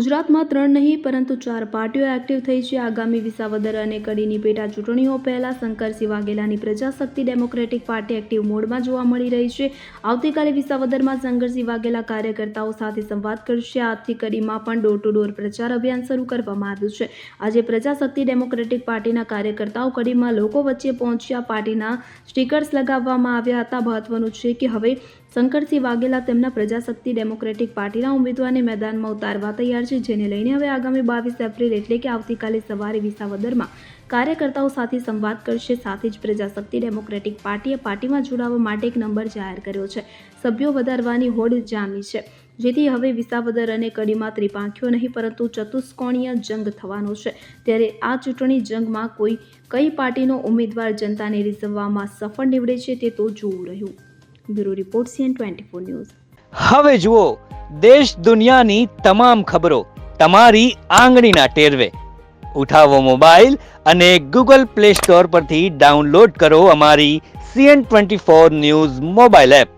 ગુજરાતમાં 3 નહીં પરંતુ 4 પાર્ટીઓ એક્ટિવ થઈ છે. આગામી વિસાવદર અને કડીની પેટા ચૂંટણીઓ પહેલા શંકરસિંહ વાઘેલાની પ્રજાશક્તિ ડેમોક્રેટિક પાર્ટી એક્ટિવ મોડમાં જોવા મળી રહી છે. આવતીકાલે વિસાવદરમાં શંકરસિંહ વાઘેલા કાર્યકર્તાઓ સાથે સંવાદ કરશે. આજથી કડીમાં પણ ડોર ટુ ડોર પ્રચાર અભિયાન શરૂ કરવામાં આવ્યું છે. આજે પ્રજાશક્તિ ડેમોક્રેટિક પાર્ટીના કાર્યકર્તાઓ કડીમાં લોકો વચ્ચે પહોંચ્યા. પાર્ટીના સ્ટીકર્સ લગાવવામાં આવ્યા હતા. મહત્વનું છે કે હવે શંકરસિંહ વાઘેલા તેમના પ્રજાશક્તિ ડેમોક્રેટિક પાર્ટીના ઉમેદવારને મેદાનમાં ઉતારવા તૈયાર છે, જેને લઈને હવે આગામી 22 એપ્રિલ એટલે કે આવતીકાલે સવારે વિસાવદરમાં કાર્યકર્તાઓ સાથે સંવાદ કરશે. સાથે જ પ્રજાશક્તિ ડેમોક્રેટિક પાર્ટીએ પાર્ટીમાં જોડાવા માટે એક નંબર જાહેર કર્યો છે. સભ્યો વધારવાની હોડ જામી છે, જેથી હવે વિસાવદર અને કડીમાં ત્રિપાંખીઓ નહીં પરંતુ ચતુષ્કોણીય જંગ થવાનો છે. ત્યારે આ ચૂંટણી જંગમાં કઈ પાર્ટીનો ઉમેદવાર જનતાને રીઝવવામાં સફળ નીવડે છે તે તો જોવું રહ્યું. Bureau report CN24 news. હવે જુઓ દેશ દુનિયાની તમામ ખબરો તમારી આંગળીના ટેરવે. ઉઠાવો મોબાઈલ અને Google Play Store પરથી ડાઉનલોડ કરો અમારી CN24 ન્યૂઝ મોબાઈલ એપ.